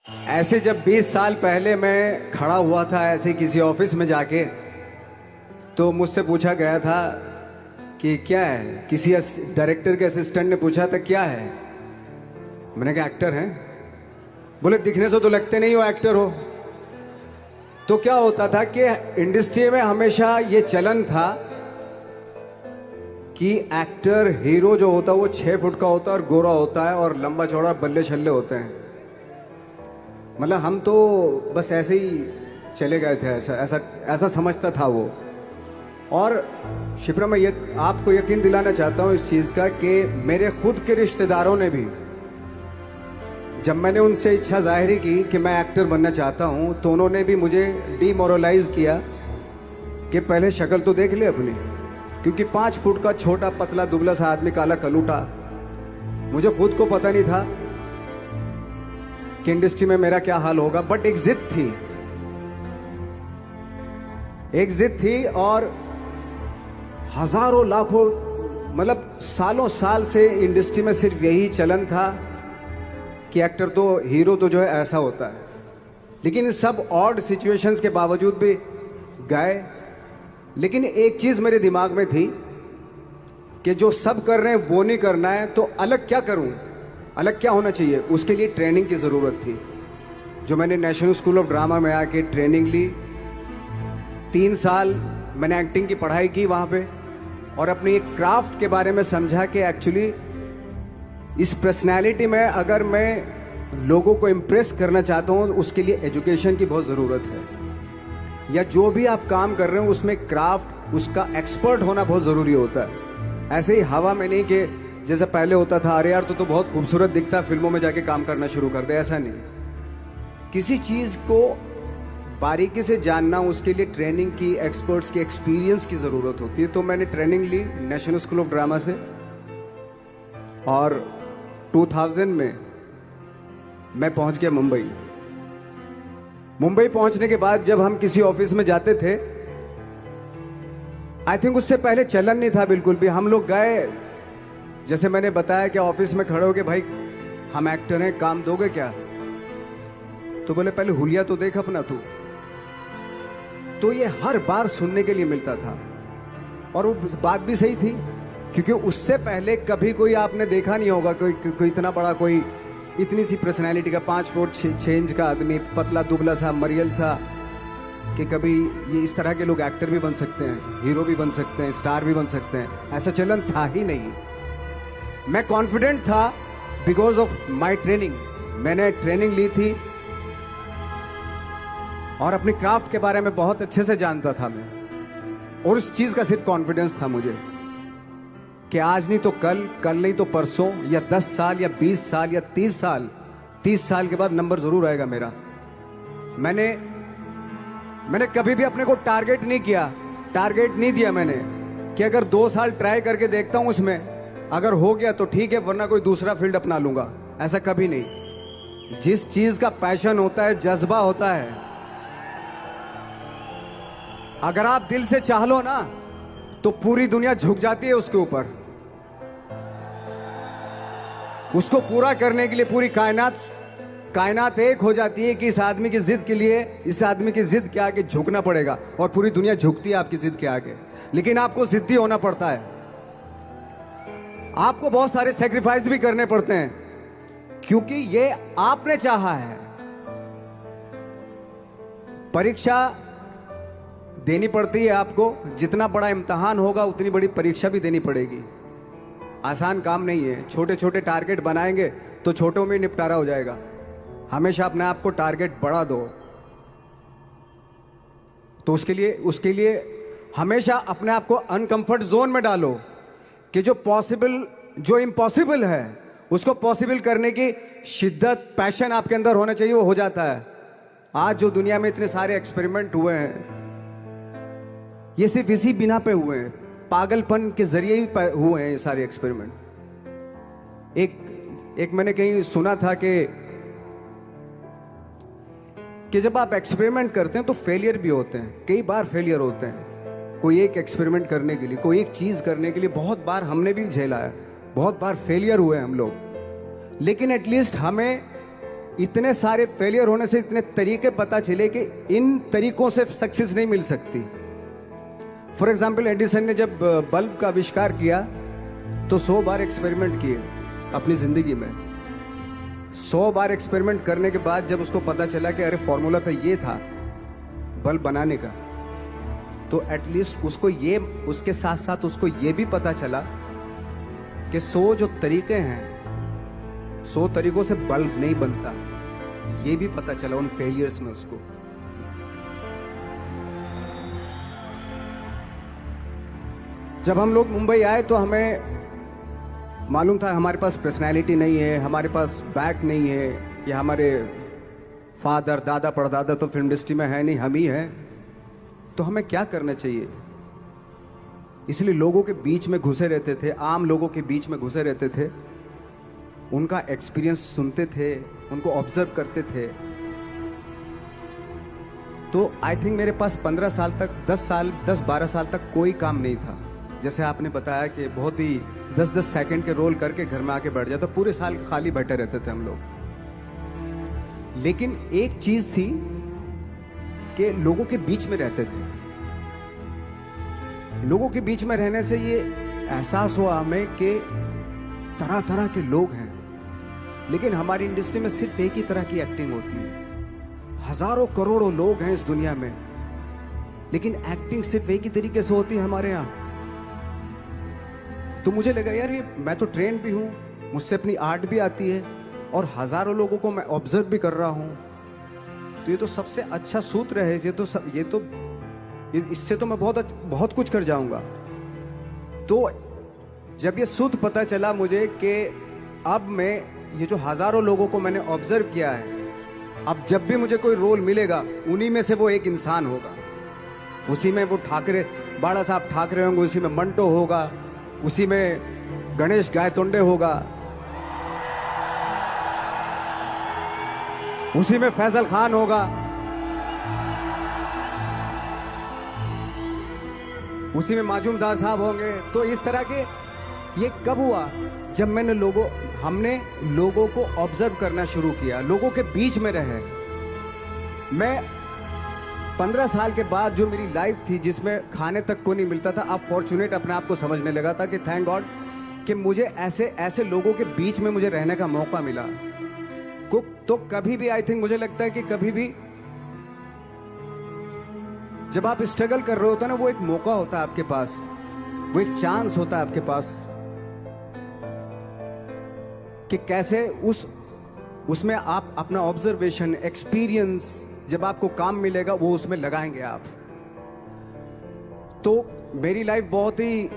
ऐसे जब 20 साल पहले मैं खड़ा हुआ था ऐसे किसी ऑफिस में जाके, तो मुझसे पूछा गया था कि क्या है। किसी डायरेक्टर के असिस्टेंट ने पूछा था क्या है। मैंने कहा एक्टर हैं। बोले दिखने से तो लगते नहीं हो एक्टर हो। तो क्या होता था कि इंडस्ट्री में हमेशा ये चलन था कि एक्टर हीरो जो होता है वो 6 फुट का होता है और गोरा होता है और लंबा चौड़ा बल्ले छल्ले होते हैं। मतलब हम तो बस ऐसे ही चले गए थे, ऐसा ऐसा ऐसा समझता था वो। और शिप्रा, मैं ये आपको यकीन दिलाना चाहता हूँ इस चीज़ का कि मेरे खुद के रिश्तेदारों ने भी, जब मैंने उनसे इच्छा जाहिर की कि मैं एक्टर बनना चाहता हूँ, तो उन्होंने भी मुझे डीमोरलाइज किया कि पहले शक्ल तो देख ले अपनी, क्योंकि 5 फुट का छोटा पतला दुबला सा आदमी, काला कलूटा। मुझे खुद को पता नहीं था कि इंडस्ट्री में मेरा क्या हाल होगा, बट एक जिद थी, एक जिद थी। और हजारों लाखों, मतलब सालों साल से इंडस्ट्री में सिर्फ यही चलन था कि एक्टर तो, हीरो तो जो है ऐसा होता है। लेकिन इन सब ऑड सिचुएशंस के बावजूद भी गए। लेकिन एक चीज मेरे दिमाग में थी कि जो सब कर रहे हैं वो नहीं करना है, तो अलग क्या करूं, अलग क्या होना चाहिए। उसके लिए ट्रेनिंग की ज़रूरत थी, जो मैंने नेशनल स्कूल ऑफ ड्रामा में आके ट्रेनिंग ली। 3 साल मैंने एक्टिंग की पढ़ाई की वहाँ पे, और अपने एक क्राफ्ट के बारे में समझा कि एक्चुअली इस पर्सनैलिटी में अगर मैं लोगों को इम्प्रेस करना चाहता हूँ, उसके लिए एजुकेशन की बहुत ज़रूरत है। या जो भी आप काम कर रहे हो उसमें क्राफ्ट, उसका एक्सपर्ट होना बहुत ज़रूरी होता है। ऐसे ही हवा में नहीं कि जैसे पहले होता था, अरे यार तो बहुत खूबसूरत दिखता, फिल्मों में जाके काम करना शुरू कर दे, ऐसा नहीं। किसी चीज़ को बारीकी से जानना, उसके लिए ट्रेनिंग की, एक्सपर्ट्स की, एक्सपीरियंस की ज़रूरत होती है। तो मैंने ट्रेनिंग ली नेशनल स्कूल ऑफ ड्रामा से, और 2000 में मैं पहुंच गया मुंबई। मुंबई पहुंचने के बाद जब हम किसी ऑफिस में जाते थे, आई थिंक उससे पहले चलन नहीं था बिल्कुल भी। हम लोग गए, जैसे मैंने बताया कि ऑफिस में खड़े हो के, भाई हम एक्टर हैं, काम दोगे क्या। तो बोले पहले हुलिया तो देख अपना तू। तो ये हर बार सुनने के लिए मिलता था, और वो बात भी सही थी, क्योंकि उससे पहले कभी कोई आपने देखा नहीं होगा कोई इतना बड़ा, कोई इतनी सी पर्सनैलिटी का 5 फुट 6 इंच का आदमी, पतला दुबला सा मरियल सा, कि कभी ये इस तरह के लोग एक्टर भी बन सकते हैं, हीरो भी बन सकते हैं, स्टार भी बन सकते हैं। ऐसा चलन था ही नहीं। मैं कॉन्फिडेंट था बिकॉज ऑफ माई ट्रेनिंग। मैंने ट्रेनिंग ली थी और अपनी क्राफ्ट के बारे में बहुत अच्छे से जानता था मैं, और उस चीज का सिर्फ कॉन्फिडेंस था मुझे कि आज नहीं तो कल, कल नहीं तो परसों, या 10 साल या 20 साल या 30 साल, 30 साल के बाद नंबर जरूर आएगा मेरा। मैंने कभी भी अपने को टारगेट नहीं किया, टारगेट नहीं दिया मैंने कि अगर 2 साल ट्राई करके देखता हूं, उसमें अगर हो गया तो ठीक है, वरना कोई दूसरा फील्ड अपना लूंगा। ऐसा कभी नहीं। जिस चीज का पैशन होता है, जज्बा होता है, अगर आप दिल से चाह लो ना, तो पूरी दुनिया झुक जाती है उसके ऊपर। उसको पूरा करने के लिए पूरी कायनात एक हो जाती है कि इस आदमी की जिद के लिए, इस आदमी की जिद के आगे झुकना पड़ेगा, और पूरी दुनिया झुकती है आपकी जिद के आगे। लेकिन आपको जिद्दी होना पड़ता है, आपको बहुत सारे सेक्रीफाइस भी करने पड़ते हैं, क्योंकि ये आपने चाहा है। परीक्षा देनी पड़ती है आपको, जितना बड़ा इम्तिहान होगा उतनी बड़ी परीक्षा भी देनी पड़ेगी। आसान काम नहीं है। छोटे छोटे टारगेट बनाएंगे तो छोटों में निपटारा हो जाएगा। हमेशा अपने आप को टारगेट बढ़ा दो। तो उसके लिए हमेशा अपने आप को अनकंफर्ट जोन में डालो, कि जो इम्पॉसिबल है उसको पॉसिबल करने की शिद्दत, पैशन आपके अंदर होना चाहिए, वो हो जाता है। आज जो दुनिया में इतने सारे एक्सपेरिमेंट हुए हैं, ये सिर्फ इसी बिना पे हुए हैं, पागलपन के जरिए ही हुए हैं ये सारे एक्सपेरिमेंट। एक मैंने कहीं सुना था कि जब आप एक्सपेरिमेंट करते हैं तो फेलियर भी होते हैं, कई बार फेलियर होते हैं। कोई एक एक्सपेरिमेंट करने के लिए, कोई एक चीज करने के लिए बहुत बार हमने भी झेला है, बहुत बार फेलियर हुए हम लोग। लेकिन एटलीस्ट हमें इतने सारे फेलियर होने से इतने तरीके पता चले कि इन तरीकों से सक्सेस नहीं मिल सकती। फॉर एग्जाम्पल, एडिसन ने जब बल्ब का आविष्कार किया तो 100 बार एक्सपेरिमेंट किए अपनी जिंदगी में। 100 बार एक्सपेरिमेंट करने के बाद जब उसको पता चला कि अरे फॉर्मूला तो ये था बल्ब बनाने का, तो एटलीस्ट उसको ये, उसके साथ साथ उसको ये भी पता चला कि 100 जो तरीके हैं, 100 तरीकों से बल्ब नहीं बनता, ये भी पता चला उन फेलियर्स में उसको। जब हम लोग मुंबई आए तो हमें मालूम था हमारे पास पर्सनैलिटी नहीं है, हमारे पास बैक नहीं है, या हमारे फादर दादा परदादा तो फिल्म इंडस्ट्री में है नहीं, हम ही हैं, तो हमें क्या करना चाहिए। इसलिए लोगों के बीच में घुसे रहते थे, आम लोगों के बीच में घुसे रहते थे, उनका एक्सपीरियंस सुनते थे, उनको ऑब्जर्व करते थे। तो आई थिंक मेरे पास 15 साल तक, 10-12 साल तक कोई काम नहीं था। जैसे आपने बताया कि बहुत ही 10-10 सेकंड के रोल करके घर में आके बैठ जाता, पूरे साल खाली बैठे रहते थे हम लोग। लेकिन एक चीज थी कि लोगों के बीच में रहते थे। लोगों के बीच में रहने से ये एहसास हुआ हमें कि तरह तरह के लोग हैं, लेकिन हमारी इंडस्ट्री में सिर्फ एक ही तरह की एक्टिंग होती है। हजारों करोड़ों लोग हैं इस दुनिया में, लेकिन एक्टिंग सिर्फ एक ही तरीके से होती है हमारे यहाँ। तो मुझे लगा यार, ये मैं तो ट्रेन भी हूं, मुझसे अपनी आर्ट भी आती है, और हजारों लोगों को मैं ऑब्जर्व भी कर रहा हूं, तो ये तो सबसे अच्छा सूत्र है। इससे तो मैं बहुत कुछ कर जाऊंगा। तो जब ये सूत्र पता चला मुझे कि अब मैं ये जो हजारों लोगों को मैंने ऑब्जर्व किया है, अब जब भी मुझे कोई रोल मिलेगा उन्हीं में से वो एक इंसान होगा। उसी में वो ठाकरे, बाला साहब ठाकरे होंगे, उसी में मंटो होगा, उसी में गणेश गायतोंडे होगा, उसी में फैजल खान होगा, उसी में माजूमदार साहब होंगे। तो इस तरह के, ये कब हुआ? जब हमने लोगों को ऑब्जर्व करना शुरू किया, लोगों के बीच में रहे। मैं 15 साल के बाद जो मेरी लाइफ थी, जिसमें खाने तक को नहीं मिलता था, अब फॉर्चुनेट अपने आप को समझने लगा था कि थैंक गॉड कि मुझे ऐसे लोगों के बीच में मुझे रहने का मौका मिला। तो कभी भी आई थिंक मुझे लगता है कि कभी भी जब आप स्ट्रगल कर रहे होते ना, वो एक मौका होता है आपके पास, वो एक चांस होता है आपके पास कि कैसे उसमें आप अपना ऑब्जर्वेशन, एक्सपीरियंस, जब आपको काम मिलेगा वो उसमें लगाएंगे आप। तो मेरी लाइफ बहुत ही,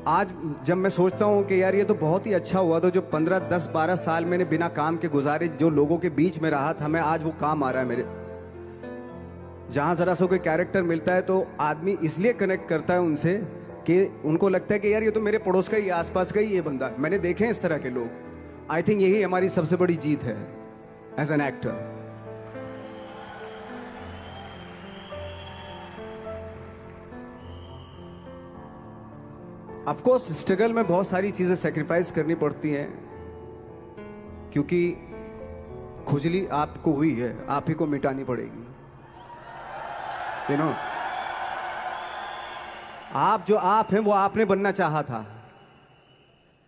आज जब मैं सोचता हूं कि यार ये तो बहुत ही अच्छा हुआ, तो जो 15, 10, 12 साल मैंने बिना काम के गुजारे, जो लोगों के बीच में रहा था, मैं आज वो काम आ रहा है मेरे। जहां जरा सा कोई कैरेक्टर मिलता है तो आदमी इसलिए कनेक्ट करता है उनसे कि उनको लगता है कि यार ये तो मेरे पड़ोस का ही, आसपास का ही ये बंदा। मैंने देखे हैं इस तरह के लोग। आई थिंक यही हमारी सबसे बड़ी जीत है as an actor. Of course struggle में बहुत सारी चीजें सेक्रीफाइस करनी पड़ती हैं, क्योंकि खुजली आपको हुई है, आप ही को मिटानी पड़ेगी। यू नो, आप जो आप हैं वो आपने बनना चाहा था,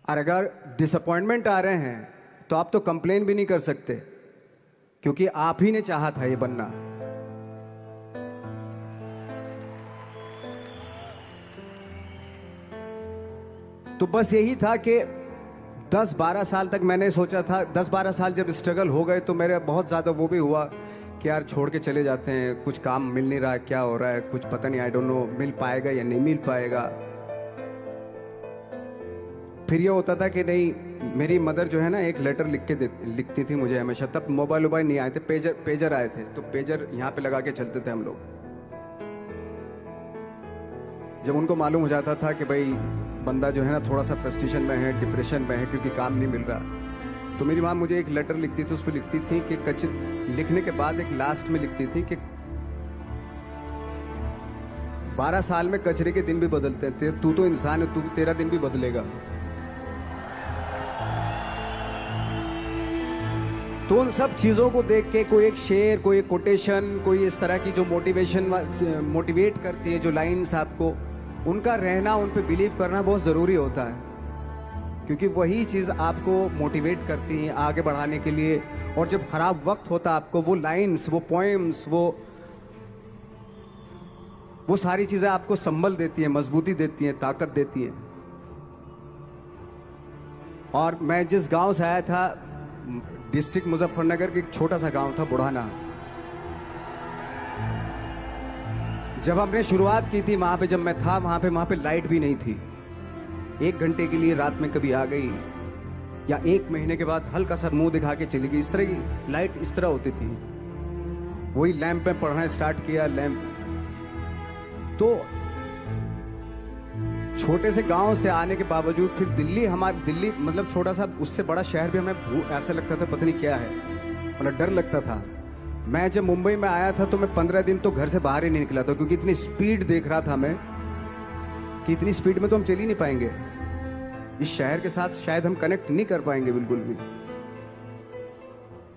और अगर डिसअपॉइंटमेंट आ रहे हैं तो आप तो कंप्लेन भी नहीं कर सकते, क्योंकि आप ही ने चाहा था ये बनना। तो बस यही था कि 10-12 साल तक मैंने सोचा था, 10-12 साल जब स्ट्रगल हो गए तो मेरे बहुत ज़्यादा वो भी हुआ कि यार छोड़ के चले जाते हैं, कुछ काम मिल नहीं रहा है, क्या हो रहा है कुछ पता नहीं, आई डोंट नो मिल पाएगा या नहीं मिल पाएगा। फिर ये होता था कि नहीं, मेरी मदर जो है ना एक लेटर लिखती थी मुझे हमेशा। तब मोबाइल नहीं आए थे, पेजर आए थे, तो पेजर यहाँ पे लगा के चलते थे हम लोग। जब उनको मालूम हो जाता था कि भाई बंदा जो है ना थोड़ा सा फ्रस्ट्रेशन में है, डिप्रेशन में है, क्योंकि काम नहीं मिल रहा, तो मेरी माँ मुझे एक लेटर लिखती थी। उस पर लिखती थी कि लिखने के बाद एक लास्ट में लिखती थी कि 12 साल में कचरे के दिन भी बदलते हैं, तू तो इंसान है, तेरा दिन भी बदलेगा। तो उन सब चीज़ों को देख के कोई एक शेर, कोई एक कोटेशन, कोई इस तरह की जो मोटिवेट करती है जो लाइंस आपको, उनका रहना, उन पे बिलीव करना बहुत ज़रूरी होता है, क्योंकि वही चीज़ आपको मोटिवेट करती हैं आगे बढ़ाने के लिए। और जब खराब वक्त होता है आपको, वो लाइंस, वो पोएम्स, वो सारी चीज़ें आपको संबल देती हैं, मजबूती देती हैं, ताकत देती हैं। और मैं जिस गांव से आया था, डिस्ट्रिक्ट मुजफ्फरनगर के एक छोटा सा गांव था बुढ़ाना। जब हमने शुरुआत की थी वहां पे, जब मैं था वहां पे लाइट भी नहीं थी। 1 घंटे के लिए रात में कभी आ गई, या 1 महीने के बाद हल्का सा मुंह दिखा के चली गई। इस तरह की लाइट इस तरह होती थी। वही लैंप में पढ़ना स्टार्ट किया, लैंप। तो छोटे से गांव से आने के बावजूद फिर दिल्ली मतलब छोटा सा, उससे बड़ा शहर भी हमें ऐसा लगता था पता नहीं क्या है, मतलब डर लगता था। मैं जब मुंबई में आया था तो मैं 15 दिन तो घर से बाहर ही नहीं निकला था, क्योंकि इतनी स्पीड देख रहा था मैं कि इतनी स्पीड में तो हम चल ही नहीं पाएंगे, इस शहर के साथ शायद हम कनेक्ट नहीं कर पाएंगे बिल्कुल भी।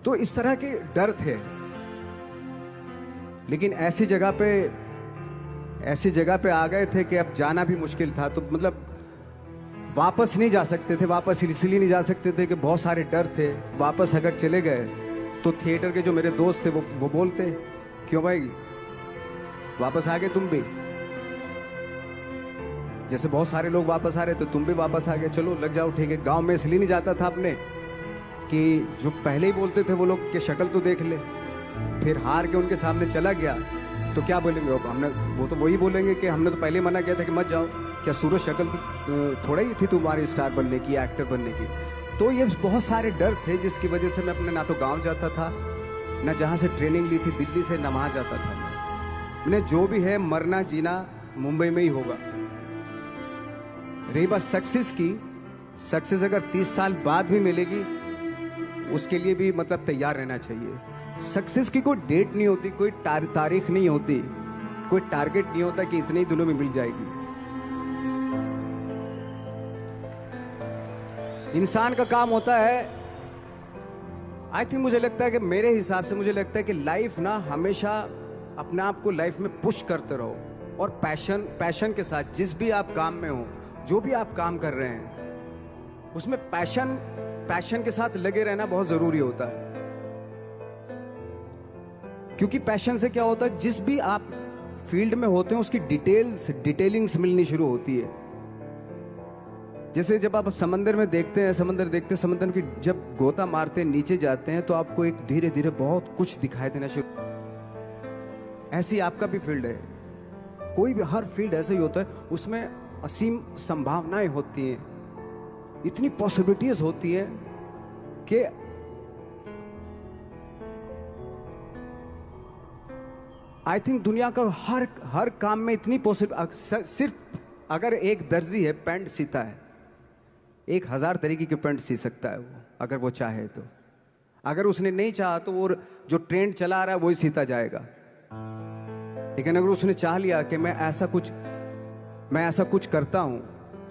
तो इस तरह के डर थे। लेकिन ऐसी जगह पे आ गए थे कि अब जाना भी मुश्किल था। तो मतलब वापस नहीं जा सकते थे। वापस इसलिए नहीं जा सकते थे कि बहुत सारे डर थे। वापस अगर चले गए तो थिएटर के जो मेरे दोस्त थे वो बोलते, क्यों भाई वापस आ गए तुम भी? जैसे बहुत सारे लोग वापस आ रहे तो तुम भी वापस आ गए, चलो लग जाओ, ठीक है। गांव में इसलिए नहीं जाता था अपने कि जो पहले ही बोलते थे वो लोग कि शक्ल तो देख ले, फिर हार के उनके सामने चला गया तो क्या बोलेंगे वो तो वही बोलेंगे कि हमने तो पहले ही मना किया था कि मत जाओ, क्या सूरज शक्ल थोड़ा ही थी तुम्हारी स्टार बनने की, एक्टर बनने की। तो ये बहुत सारे डर थे जिसकी वजह से मैं अपने ना तो गांव जाता था, ना जहां से ट्रेनिंग ली थी दिल्ली से, ना वहां जाता था। मैंने जो भी है मरना जीना मुंबई में ही होगा। रही बात सक्सेस की, सक्सेस अगर 30 साल बाद भी मिलेगी उसके लिए भी मतलब तैयार रहना चाहिए। सक्सेस की कोई डेट नहीं होती, कोई तारीख नहीं होती, कोई टारगेट नहीं होता कि इतने ही दिनों में मिल जाएगी। इंसान का काम होता है, आई थिंक मुझे लगता है कि मेरे हिसाब से मुझे लगता है कि लाइफ ना हमेशा अपने आप को लाइफ में पुश करते रहो, और पैशन के साथ जिस भी आप काम में हो, जो भी आप काम कर रहे हैं उसमें पैशन के साथ लगे रहना बहुत जरूरी होता है। क्योंकि पैशन से क्या होता है, जिस भी आप फील्ड में होते हैं उसकी डिटेलिंग्स मिलनी शुरू होती है। जैसे जब आप समंदर में देखते हैं, समंदर की जब गोता मारते हैं, नीचे जाते हैं तो आपको एक धीरे धीरे बहुत कुछ दिखाई देना शुरू। ऐसी आपका भी फील्ड है, कोई भी हर फील्ड ऐसा ही होता है, उसमें असीम संभावनाएं होती हैं, इतनी पॉसिबिलिटीज होती है कि आई थिंक दुनिया का हर काम में इतनी सिर्फ अगर एक दर्जी है पैंट सीता है, 1000 तरीके की पैंट सी सकता है वो, अगर वो चाहे तो। अगर उसने नहीं चाहा तो वो जो ट्रेंड चला रहा है वही सीता जाएगा। लेकिन अगर उसने चाह लिया कि मैं ऐसा कुछ करता हूं,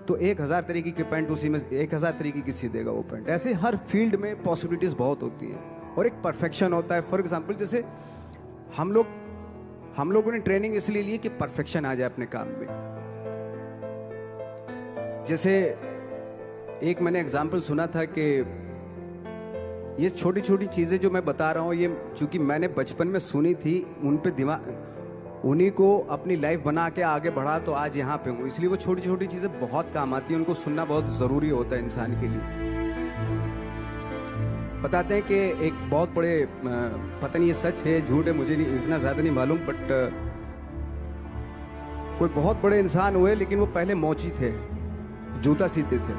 तो 1000 तरीके की पैंट उसी में 1000 तरीके की सी देगा वो पैंट। ऐसे हर फील्ड में पॉसिबिलिटीज बहुत होती हैं और एक परफेक्शन होता है। फॉर एग्जाम्पल जैसे हम लोगों ने ट्रेनिंग इसलिए ली कि परफेक्शन आ जाए अपने काम में। जैसे एक मैंने एग्जाम्पल सुना था कि ये छोटी छोटी चीजें जो मैं बता रहा हूं, ये चूंकि मैंने बचपन में सुनी थी, उन पे उन्हीं को अपनी लाइफ बना के आगे बढ़ा तो आज यहाँ पे हूँ। इसलिए वो छोटी छोटी चीजें बहुत काम आती हैं, उनको सुनना बहुत जरूरी होता है इंसान के लिए। बताते हैं कि एक बहुत बड़े, पता नहीं ये सच है झूठ है, मुझे इतना ज्यादा नहीं मालूम, बट कोई बहुत बड़े इंसान हुए, लेकिन वो पहले मोची थे, जूता सीते थे।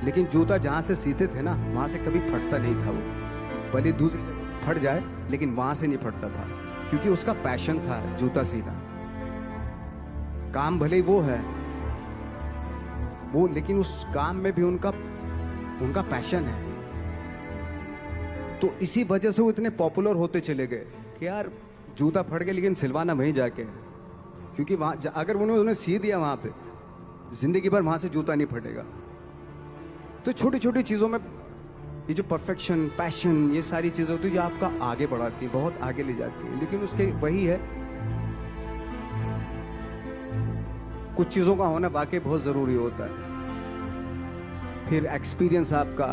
लेकिन जूता जहां से सीते थे ना, वहां से कभी फटता नहीं था वो, भले दूसरी फट जाए लेकिन वहां से नहीं फटता था, क्योंकि उसका पैशन था जूता सीना। काम भले ही वो है वो, लेकिन उस काम में भी उनका पैशन है। तो इसी वजह से वो इतने पॉपुलर होते चले गए कि यार जूता फट गया लेकिन सिलवाना वहीं जाके, क्योंकि वहां अगर उन्होंने सी दिया वहां पे, जिंदगी भर वहां से जूता नहीं फटेगा। तो छोटी छोटी चीजों में ये जो परफेक्शन, पैशन, ये सारी चीजें होती है जो आपका आगे बढ़ाती है, बहुत आगे ले जाती है। लेकिन उसके वही है, कुछ चीजों का होना वाकई बहुत जरूरी होता है। फिर एक्सपीरियंस आपका,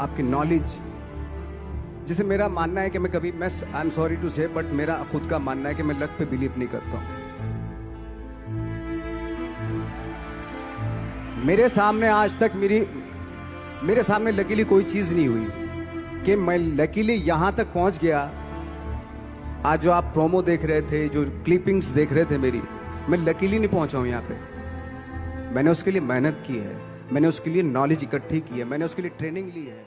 आपकी नॉलेज। जैसे मेरा मानना है कि मैं कभी, मैं आई एम सॉरी टू से, बट मेरा खुद का मानना है कि मैं लक पे बिलीव नहीं करता हूं। मेरे सामने आज तक मेरे सामने लकीली कोई चीज नहीं हुई कि मैं लकीली यहां तक पहुंच गया। आज जो आप प्रोमो देख रहे थे, जो क्लिपिंग्स देख रहे थे मेरी, मैं लकीली नहीं पहुंचा हूं यहां पे। मैंने उसके लिए मेहनत की है, मैंने उसके लिए नॉलेज इकट्ठी की है, मैंने उसके लिए ट्रेनिंग ली है।